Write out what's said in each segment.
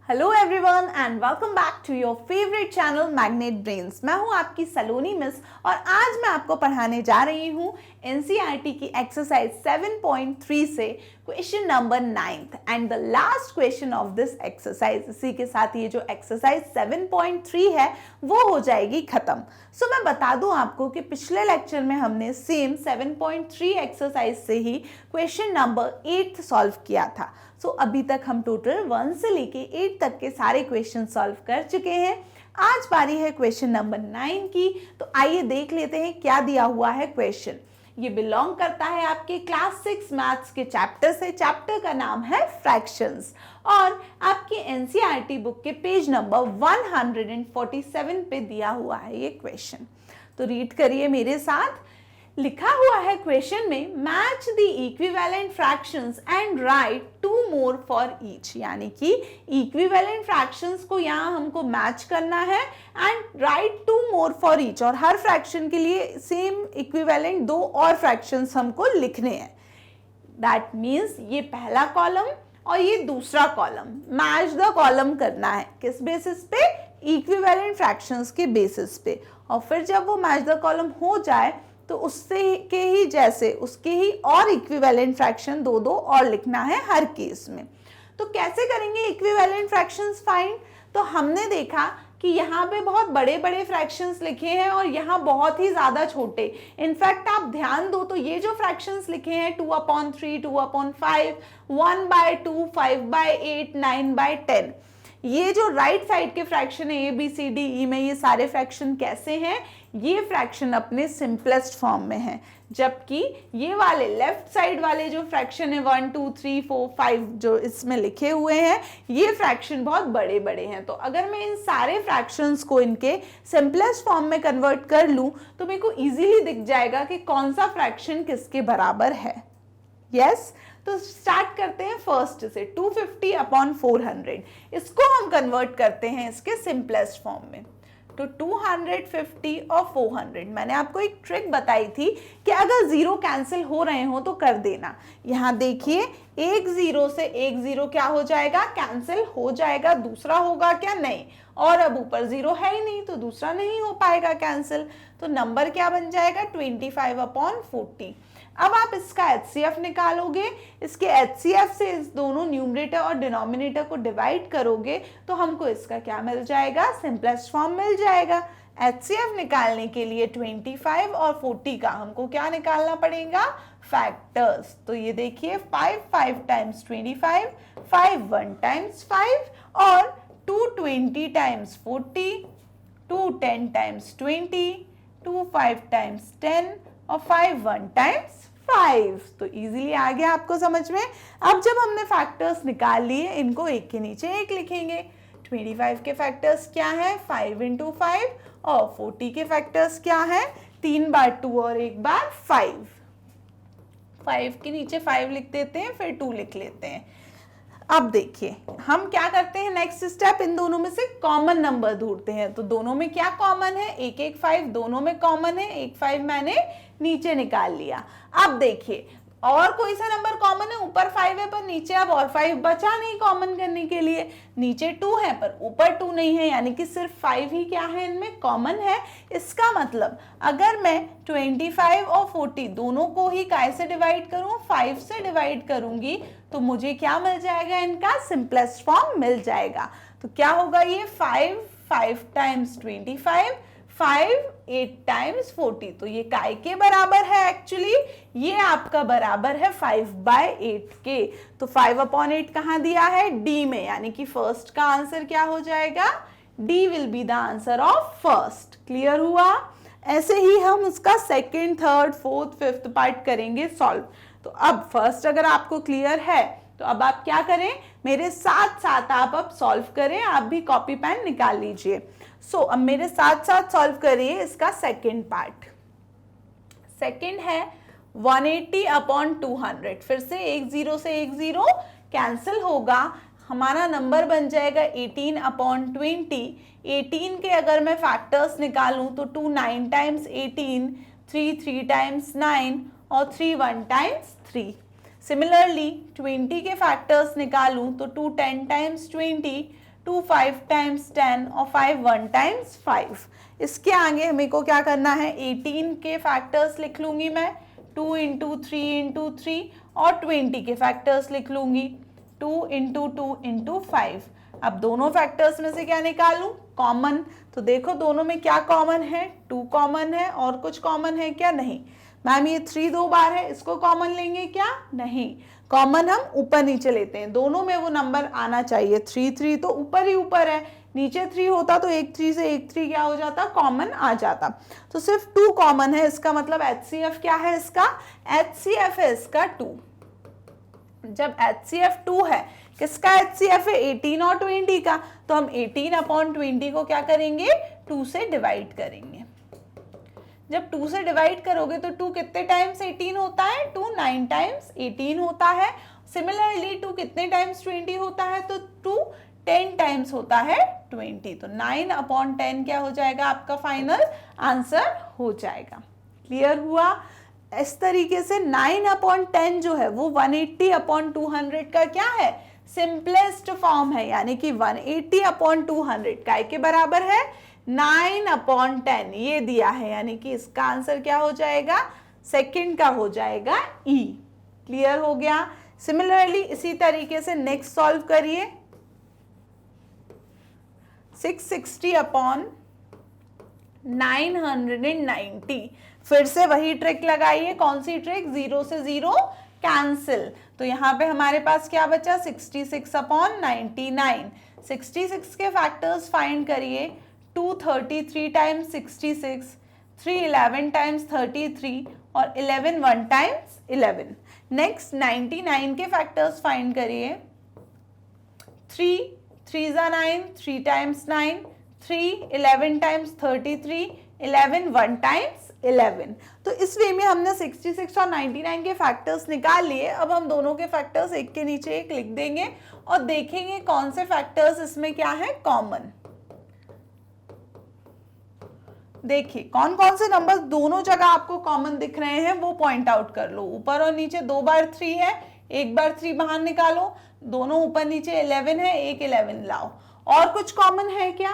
Hello everyone and welcome back to your favourite channel Magnet Brains. मैं हूं आपकी सलोनी miss और आज मैं आपको पढ़ाने जा रही हूं एनसीईआरटी की एक्सरसाइज 7.3 से question number 9th and the last question of this exercise. इसी के साथ ये जो एक्सरसाइज 7.3 है वो हो जाएगी खत्म। सो मैं बता दूं आपको कि पिछले लेक्चर में हमने सेम 7.3 एक्सरसाइज से ही क्वेश्चन नंबर 8 सॉल्व किया था। सो अभी तक हम टोटल 1 से लेके 8 तक के सारे क्वेश्चन सॉल्व कर चुके हैं। आज बारी है क्वेश्चन नंबर 9 की। तो आइए देख लेते हैं क्या दिया हुआ है क्वेश्चन। ये बिलोंग करता है आपके क्लास 6 मैथ्स के चैप्टर से। चैप्टर का नाम है फ्रैक्शंस और आपके एनसीईआरटी बुक के पेज नंबर 147 पे दिया हुआ है ये क्वेश्चन। तो रीड करिए मेरे साथ। लिखा हुआ है क्वेश्चन में match the equivalent fractions and right 2 more for each, यानी कि इक्विवेलेंट फ्रैक्शंस को यहाँ हमको मैच करना है and right 2 more for each, और हर फ्रैक्शन के लिए सेम इक्विवेलेंट 2 और फ्रैक्शंस हमको लिखने हैं। दैट मीन्स ये पहला कॉलम और ये दूसरा कॉलम मैच द कॉलम करना है। किस बेसिस पे? इक्विवेलेंट फ्रैक्शंस के बेसिस पे। और फिर जब वो मैच द कॉलम हो जाए तो उससे के ही जैसे उसके ही और इक्विवेलेंट फ्रैक्शन 2 और लिखना है हर केस में। तो कैसे करेंगे इक्विवेलेंट फ्रैक्शंस फाइंड? तो हमने देखा कि यहाँ पे बहुत बड़े बड़े फ्रैक्शंस लिखे हैं और यहाँ बहुत ही ज़्यादा छोटे। इनफैक्ट आप ध्यान दो तो ये जो फ्रैक्शंस लिखे हैं 2/3, 2/5, 1/2, 5/8, 9/10, ये जो राइट साइड के फ्रैक्शन है ABCDE में, ये सारे फ्रैक्शन कैसे हैं? ये फ्रैक्शन अपने सिंपलेस्ट फॉर्म में है, जबकि ये वाले लेफ्ट साइड वाले जो फ्रैक्शन है 1 2 3 4 5 जो इसमें लिखे हुए हैं, ये फ्रैक्शन बहुत बड़े बड़े हैं। तो अगर मैं इन सारे फ्रैक्शंस को इनके सिंपलेस्ट फॉर्म में कन्वर्ट कर लूं तो मेरे को इजीली दिख जाएगा कि कौन सा फ्रैक्शन किसके बराबर है। यस तो स्टार्ट करते हैं फर्स्ट से। 250/400 इसको हम कन्वर्ट करते हैं इसके सिंपलेस्ट फॉर्म में। तो 250 और 400, मैंने आपको एक ट्रिक बताई थी कि अगर जीरो कैंसिल हो रहे हो तो कर देना। यहाँ देखिए एक जीरो से एक जीरो क्या हो जाएगा? कैंसिल हो जाएगा। दूसरा होगा क्या? नहीं। और अब ऊपर जीरो है ही नहीं तो दूसरा नहीं हो पाएगा कैंसिल। तो नंबर क्या बन जाएगा? 25/40। अब आप इसका HCF निकालोगे। इसके HCF से इस दोनों न्यूमरेटर और डिनोमिनेटर को डिवाइड करोगे तो हमको इसका क्या मिल जाएगा? सिंपलेस्ट फॉर्म मिल जाएगा। HCF निकालने के लिए 25 और 40 का हमको क्या निकालना पड़ेगा? फैक्टर्स। तो ये देखिए 5 टाइम्स 25, 5 1 टाइम्स 5 और 2 20 टाइम्स 40, 2 10 टाइम्स 20, 2 5 टाइम्स 10 और 5 1 टाइम्स 5। तो इजीली आ गया आपको समझ में। अब जब हमने फैक्टर्स निकाल लिए इनको एक के नीचे एक लिखेंगे। 25 के फैक्टर्स क्या है? 5 × 5 और 40 के फैक्टर्स क्या है? 3 बार 2 और 1 बार 5। 5 के नीचे 5 लिख देते हैं, फिर 2 लिख लेते हैं। अब देखिए हम क्या करते हैं, नेक्स्ट स्टेप इन दोनों में से कॉमन नंबर ढूंढते हैं। तो दोनों में क्या कॉमन है? 1 5 दोनों में कॉमन है। 1 5 मैंने नीचे निकाल लिया। अब देखिए और कोई सा नंबर कॉमन है? ऊपर 5 है पर नीचे अब और 5 बचा नहीं कॉमन करने के लिए। नीचे 2 है पर ऊपर 2 नहीं है, यानी कि सिर्फ 5 ही क्या है इनमें? कॉमन है। इसका मतलब अगर मैं 25 और 40 दोनों को ही काय से डिवाइड करूं? 5 से डिवाइड करूंगी तो मुझे क्या मिल जाएगा? इनका सिंपलेस्ट फॉर्म मिल जाएगा। तो क्या होगा ये? 5 टाइम्स 25, 5 8 टाइम्स 40। तो ये काय के बराबर है? एक्चुअली ये आपका बराबर है 5/8 के। तो 5/8 कहाँ दिया है? डी में, यानी कि फर्स्ट का आंसर क्या हो जाएगा? D will be the answer of first. Clear हुआ? ऐसे ही हम उसका second, third, fourth, fifth part करेंगे सॉल्व। तो अब फर्स्ट अगर आपको क्लियर है तो अब आप क्या करें? मेरे साथ साथ आप अब सॉल्व करें। आप भी कॉपी पेन निकाल लीजिए। सो अब मेरे साथ साथ सॉल्व करिए इसका सेकेंड पार्ट। सेकेंड है 180/200। फिर से एक जीरो से एक जीरो कैंसिल होगा, हमारा नंबर बन जाएगा 18/20। 18 के अगर मैं फैक्टर्स निकालूं तो 2 9 टाइम्स 18, 3 3 टाइम्स 9 और 3 1 टाइम्स 3। सिमिलरली 20 के फैक्टर्स निकालूं तो 2 10 टाइम्स 20, 2 5 टाइम्स 10 और 5 1 टाइम्स 5। इसके आगे मेरे को क्या करना है, 18 के फैक्टर्स लिख लूंगी मैं, 2 इंटू 3 इंटू 3, और 20 के फैक्टर्स लिख लूंगी, 2 इंटू 2 इंटू 5। अब दोनों फैक्टर्स में से क्या निकालूं, कॉमन। तो देखो दोनों में क्या कॉमन है, 2 कॉमन है, और कुछ कॉमन है क्या, नहीं। मैम ये 3 2 बार है, इसको कॉमन लेंगे क्या, नहीं। कॉमन हम ऊपर नीचे लेते हैं, दोनों में वो नंबर आना चाहिए। 3 3 तो ऊपर ही ऊपर है, नीचे 3 होता तो एक 3 से एक 3 क्या हो जाता, कॉमन आ जाता। तो सिर्फ 2 कॉमन है, इसका मतलब HCF क्या है इसका, HCF है इसका 2। जब HCF 2 है, किसका HCF है, 18 और 20 का, तो हम 18/20 को क्या करेंगे, 2 से डिवाइड करेंगे। जब 2 से डिवाइड करोगे तो 2 कितने टाइम्स 18 होता है, 2 9 टाइम्स 18 होता है। सिमिलरली 2 कितने टाइम्स 20 होता है, तो 2 10 टाइम्स होता है 20। तो 9/10 क्या हो जाएगा, आपका फाइनल आंसर हो जाएगा। क्लियर हुआ। इस तरीके से 9/10 जो है वो 180/200 का क्या है, सिंपलेस्ट फॉर्म है, यानी कि 180/200 काय के बराबर है, 9/10 ये दिया है, यानी कि इसका आंसर क्या हो जाएगा, सेकंड का हो जाएगा ई। क्लियर हो गया। सिमिलरली इसी तरीके से नेक्स्ट सॉल्व करिए, 660/990। फिर से वही ट्रिक लगाइए, कौन सी ट्रिक, 0 से 0 कैंसिल। तो यहाँ पे हमारे पास क्या बचा, 66/99। 66 के फैक्टर्स फाइंड करिए, 2 33 टाइम्स 66, 3 11 टाइम्स 33, और 11 1 टाइम्स 11। नेक्स्ट 99 के फैक्टर्स फाइंड करिए, 3 3 9, 3 टाइम्स 9, 3 11 टाइम्स 33, 11 1 टाइम्स 11। तो इस वे में हमने 66 और 99 के फैक्टर्स निकाल लिए। अब हम दोनों के फैक्टर्स एक के नीचे एक लिख देंगे और देखेंगे कौन से फैक्टर्स इसमें क्या है कॉमन। देखिए कौन कौन से नंबर्स दोनों जगह आपको कॉमन दिख रहे हैं वो पॉइंट आउट कर लो। ऊपर और नीचे 2 बार 3 है, एक बार 3 बाहर निकालो, दोनों ऊपर नीचे 11 है, एक 11 लाओ। और कुछ कॉमन है क्या,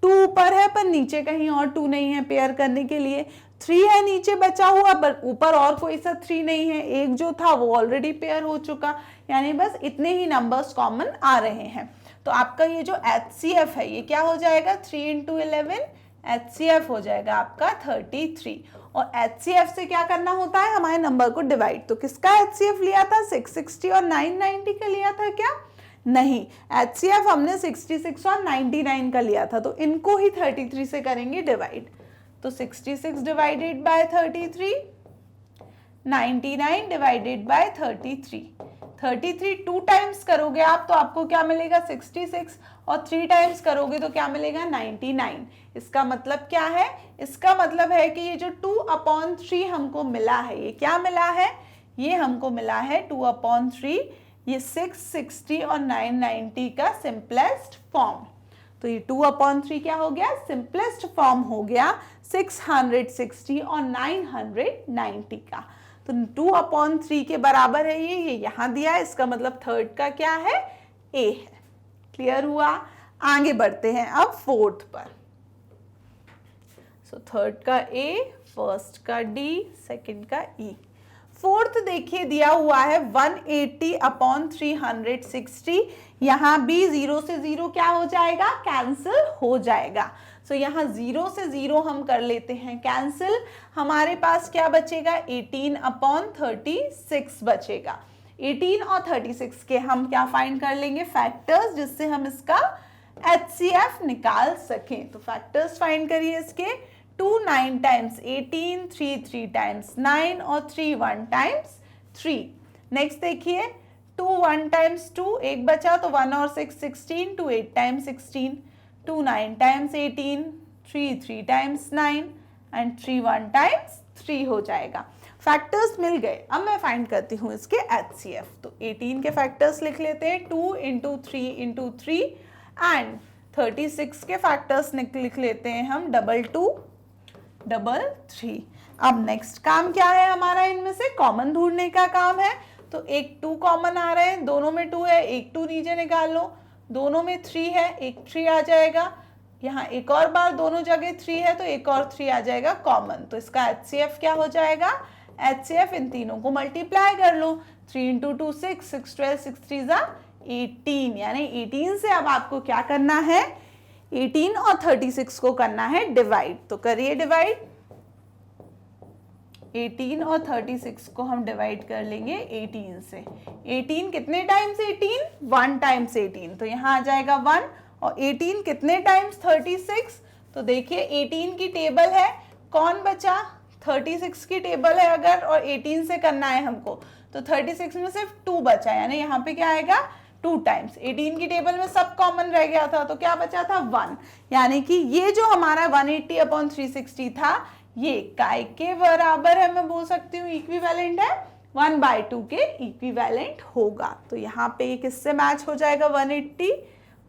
2 ऊपर है पर नीचे कहीं और 2 नहीं है पेयर करने के लिए, 3 है नीचे बचा हुआ पर ऊपर और कोई सा 3 नहीं है, एक जो था वो ऑलरेडी पेयर हो चुका, यानी बस इतने ही नंबर्स कॉमन आ रहे हैं। तो आपका ये जो HCF है ये क्या हो जाएगा, 3 × 11 HCF हो जाएगा आपका 33। और HCF से क्या करना होता है, हमारे नंबर को डिवाइड। तो किसका HCF लिया था, 660 और 990 का लिया था क्या, नहीं, HCF हमने 66 और 99 का लिया था, तो इनको ही 33 से करेंगे डिवाइड। तो 66 divided by 33, 99 divided by 33। 33 2 times करोगे आप तो आपको क्या मिलेगा 66, और 3 टाइम्स करोगे तो क्या मिलेगा 99। इसका मतलब क्या है, इसका मतलब है कि ये जो 2/3 हमको मिला है, ये क्या मिला है, ये हमको मिला है 2/3, ये 660 और 990 का सिंपलेस्ट फॉर्म। तो ये 2/3 क्या हो गया, सिंपलेस्ट फॉर्म हो गया 660 और 990 का। तो 2/3 के बराबर है ये यहाँ दिया है, इसका मतलब थर्ड का क्या है, ए है। क्लियर हुआ। आगे बढ़ते हैं अब फोर्थ पर। सो थर्ड का ए, फर्स्ट का डी, सेकंड का ई। फोर्थ देखिए दिया हुआ है 180/360। यहाँ भी 0 से 0 क्या हो जाएगा, कैंसिल हो जाएगा। सो यहाँ 0 से 0 हम कर लेते हैं कैंसिल। हमारे पास क्या बचेगा, 18/36 बचेगा। 18 और 36 के हम क्या फाइंड कर लेंगे, फैक्टर्स, जिससे हम इसका HCF निकाल सकें। तो फैक्टर्स फाइंड करिए इसके, 2 9 टाइम्स 18, 3 3 टाइम्स 9 और 3 1 टाइम्स 3। नेक्स्ट देखिए 2 1 टाइम्स 2, एक बचा तो 1 और 6 16, 2 8 times 16, 2 9 times 18, 3 3 times 9 and 3 1 times 3 हो जाएगा। फैक्टर्स मिल गए। अब मैं फाइंड करती हूँ इसके HCF। तो 18 के फैक्टर्स लिख लेते हैं, 2 × 3 × 3 एंड 36 के फैक्टर्स लिख लेते हैं हम, 2 2 3। अब नेक्स्ट काम क्या है हमारा, इनमें से कॉमन ढूंढने का काम है। तो एक 2 कॉमन आ रहे हैं, दोनों में 2 है, एक 2 नीचे निकाल लो, दोनों में 3 है, एक 3 आ जाएगा, यहाँ एक और बार दोनों जगह 3 है तो एक और 3 आ जाएगा कॉमन। तो इसका HCF क्या हो जाएगा? HCF इन तीनों को मल्टीप्लाई कर लो, 3 इंटू 2 6, 6 12, 6 3 18, यानी 18 से अब आपको क्या करना है? 18 और 36 को करना है डिवाइड। तो करिए डिवाइड, 18 और 36 को हम डिवाइड कर लेंगे 18 से। 18 कितने टाइम्स 18? 1 टाइम्स 18, तो यहाँ आ जाएगा 1। और 18 कितने टाइम्स 36? तो देखिए 18 की टेबल है, कौन बचा? 36 की टेबल है अगर, और 18 से करना है हमको, तो 36 में सिर्फ 2 बचा, यानी यहाँ पे क्या आएगा? 2 टाइम्स। 18 की टेबल में सब कॉमन रह गया था, तो क्या बचा था? 1, यानी कि ये जो हमारा 180/360 था, ये काय के बराबर है, मैं बोल सकती हूँ इक्विवेलेंट है, 1/2 के इक्विवेलेंट होगा। तो यहाँ पे ये किससे मैच हो जाएगा? 180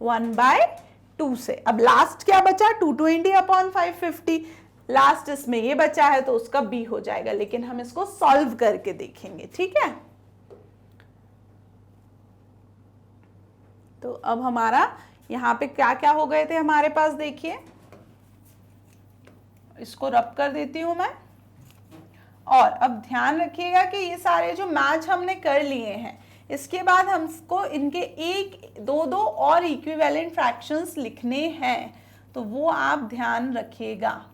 1/2 से। अब लास्ट क्या बचा? 220/550, लास्ट इसमें ये बचा है तो उसका बी हो जाएगा, लेकिन हम इसको सॉल्व करके देखेंगे, ठीक है। तो अब हमारा यहाँ पे क्या क्या हो गए थे हमारे पास, देखिए इसको रब कर देती हूं मैं। और अब ध्यान रखिएगा कि ये सारे जो मैच हमने कर लिए हैं, इसके बाद हमको इनके एक दो दो और इक्विवेलेंट फ्रैक्शंस लिखने हैं, तो वो आप ध्यान रखिएगा।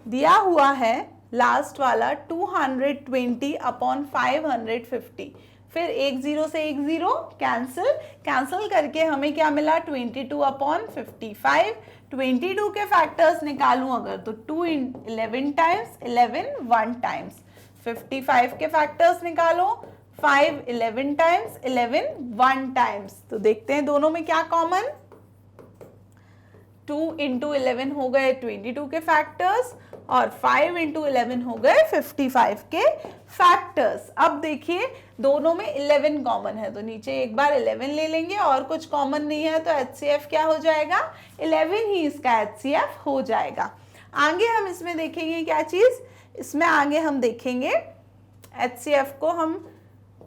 दिया हुआ है लास्ट वाला 220/550, फिर एक 0 से एक 0 कैंसिल करके हमें क्या मिला? 22/55। 22 के फैक्टर्स निकालूं अगर, तो 2 11 टाइम्स, 11 1 टाइम्स। 55 के फैक्टर्स निकालो, 5 11 टाइम्स, 11 1 टाइम्स। तो देखते हैं दोनों में क्या कॉमन। 2 इंटू 11 हो गए 22 के फैक्टर्स, और 5 इंटू 11 हो गए 55 के फैक्टर्स। अब देखिए दोनों में 11 कॉमन है, तो नीचे एक बार 11 ले लेंगे, और कुछ कॉमन नहीं है तो HCF क्या हो जाएगा? 11 ही इसका HCF हो जाएगा। आगे हम इसमें देखेंगे क्या चीज? इसमें आगे हम देखेंगे HCF को हम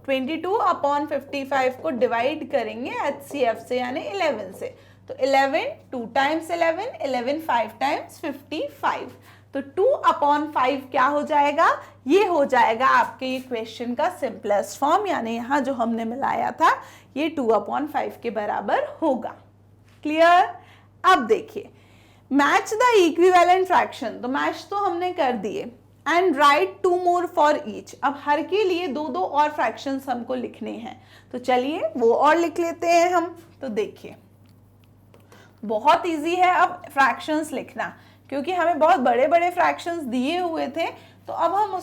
22/55 को डिवाइड करेंगे HCF से, यानी 11 से। तो 11 2 टाइम्स 11, 11 5 टाइम्स 55। तो 2/5 क्या हो जाएगा? ये हो जाएगा आपके ये क्वेश्चन का सिंपलेस्ट फॉर्म, यानी यहाँ जो हमने मिलाया था ये 2/5 के बराबर होगा। क्लियर? अब देखिए मैच द इक्विवेलेंट फ्रैक्शन, तो मैच तो हमने कर दिए, and right 2 more for each. अब हर के लिए 2 और फ्रैक्शंस हमको लिखने हैं, तो चलिए वो और लिख लेते हैं हम। तो देखिए बहुत इजी है अब फ्रैक्शंस लिखना, क्योंकि हमें बहुत बड़े बड़े फ्रैक्शंस दिए हुए थे, तो अब हम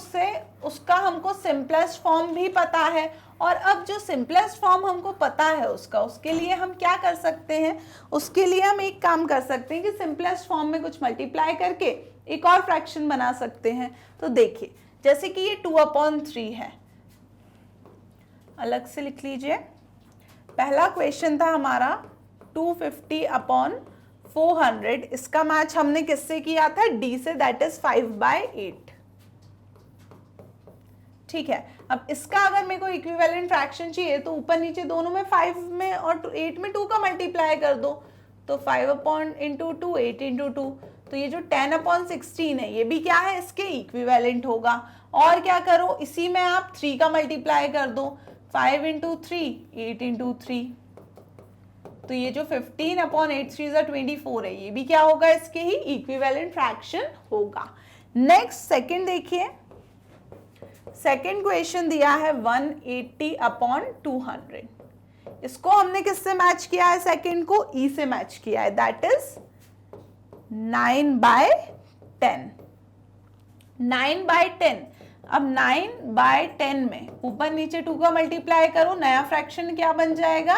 उसका हमको सिंपलेस्ट फॉर्म भी पता है। और अब जो सिंपलेस्ट फॉर्म हमको पता है उसके लिए हम क्या कर सकते हैं? उसके लिए हम एक काम कर सकते हैं कि सिंपलेस्ट फॉर्म में कुछ मल्टीप्लाई करके एक और फ्रैक्शन बना सकते हैं। तो देखिए जैसे कि ये 2/3 है, अलग से लिख लीजिए। पहला क्वेश्चन था हमारा 250/400, इसका मैच हमने किससे किया था? D से, दैट इज 5/8। ठीक है, अब इसका अगर मेरे को इक्विवेलेंट फ्रैक्शन चाहिए तो ऊपर नीचे दोनों में 5 में और 8 में 2 का मल्टीप्लाई कर दो, तो 5/2 8 इंटू 2, तो ये जो 10/16 है ये भी क्या है? इसके इक्विवेलेंट होगा। और क्या करो, इसी में आप 3 का मल्टीप्लाई कर दो, 5 इंटू 3 8 इंटू 3, तो ये जो 15/8 3 24 है, ये भी क्या होगा? इसके ही इक्विवेलेंट फ्रैक्शन होगा। नेक्स्ट सेकंड देखिए, सेकंड क्वेश्चन दिया है 180/200, इसको हमने किससे मैच किया है? सेकंड को E से मैच किया है, दैट इज 9/10। 9/10, अब 9/10 में ऊपर नीचे 2 का मल्टीप्लाई करो, नया फ्रैक्शन क्या बन जाएगा?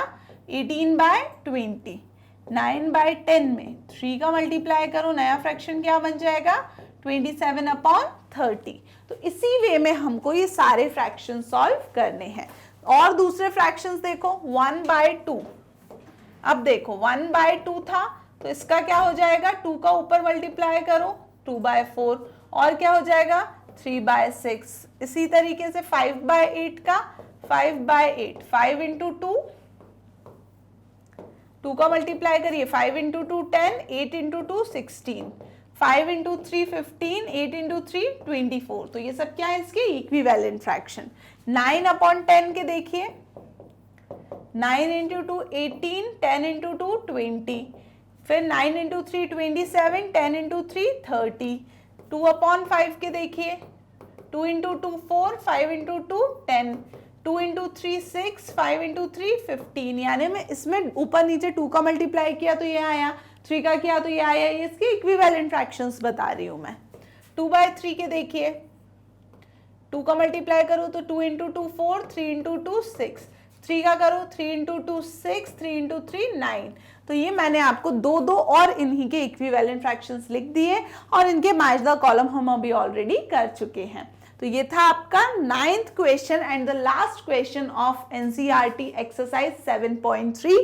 18/20। 9/10 में 3 का मल्टीप्लाई करो, नया फ्रैक्शन क्या बन जाएगा? 27/30। तो इसी वे में हमको ये सारे फ्रैक्शन सॉल्व करने हैं। और दूसरे फ्रैक्शंस देखो, 1/2। अब देखो 1/2 था, तो इसका क्या हो जाएगा? 2 का ऊपर मल्टीप्लाई करो, 2/4, और क्या हो जाएगा? 3/6। इसी तरीके से 5/8 का 5/8, 5 इंटू 2, 2 का मल्टीप्लाई करिए, 5 इंटू 2 10, 8 इंटू 2 16, 5 इंटू 3 15, 8 इंटू 3 24। तो ये सब क्या है इसके इक्विवेलेंट फ्रैक्शन। 9/10 के देखिए, 9 इंटू 2 18, 10 इंटू 2 20, फिर 9 इंटू 3 27, 10 इंटू 3 30। 2/5 के देखिए, 2 इंटू 2 4, 5 इंटू 2 10, 2 इंटू 3 6, 5 इंटू 3 15। यानी मैं इसमें ऊपर नीचे 2 का मल्टीप्लाई किया तो ये आया, 3 का किया तो ये आया। ये इसके इक्विवेलेंट फ्रैक्शंस बता रही हूँ मैं। 2/3 के देखिए, 2 का मल्टीप्लाई करो तो 2 इंटू 2 4, 3 इंटू 2 6, 3 का करो 3 इंटू 2 6, 3 इंटू 3 9। तो ये मैंने आपको दो और इन्हीं के इक्विवेलेंट फ्रैक्शंस लिख दिए और इनके मैच द कॉलम हम अभी ऑलरेडी कर चुके हैं। तो ये था आपका 9th question and the last question of NCERT exercise 7.3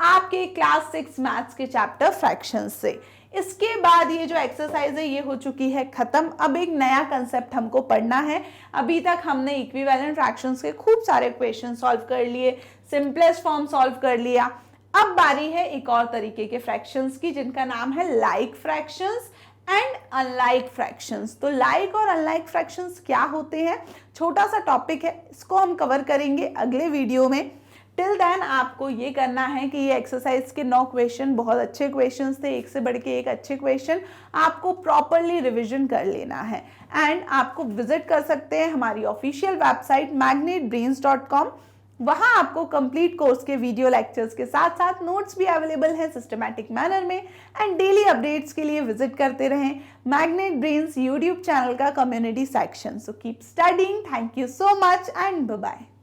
आपके क्लास 6 मैथ्स के चैप्टर फ्रैक्शंस से। इसके बाद ये जो एक्सरसाइज है ये हो चुकी है खत्म। अब एक नया कंसेप्ट हमको पढ़ना है। अभी तक हमने इक्विवेलेंट फ्रैक्शंस के खूब सारे क्वेश्चन सॉल्व कर लिए, सिंपलेस्ट फॉर्म सॉल्व कर लिया। अब बारी है एक और तरीके के फ्रैक्शंस की जिनका नाम है like fractions and unlike fractions. तो लाइक और अनलाइक फ्रैक्शंस क्या होते हैं, छोटा सा टॉपिक है, इसको हम कवर करेंगे अगले वीडियो में। टिल देन आपको ये करना है कि ये एक्सरसाइज के 9 क्वेश्चन बहुत अच्छे क्वेश्चंस थे, एक से बढ़ के एक अच्छे क्वेश्चन, आपको प्रॉपरली रिवीजन कर लेना है। एंड आपको विजिट कर सकते हैं हमारी ऑफिशियल वेबसाइट magnetbrains.com। वहाँ आपको कंप्लीट कोर्स के वीडियो लेक्चर्स के साथ साथ नोट्स भी अवेलेबल हैं सिस्टमैटिक मैनर में। एंड डेली अपडेट्स के लिए विजिट करते रहें मैग्नेट ब्रेन्स यूट्यूब चैनल का community section. So keep studying. Thank you so much and bye bye.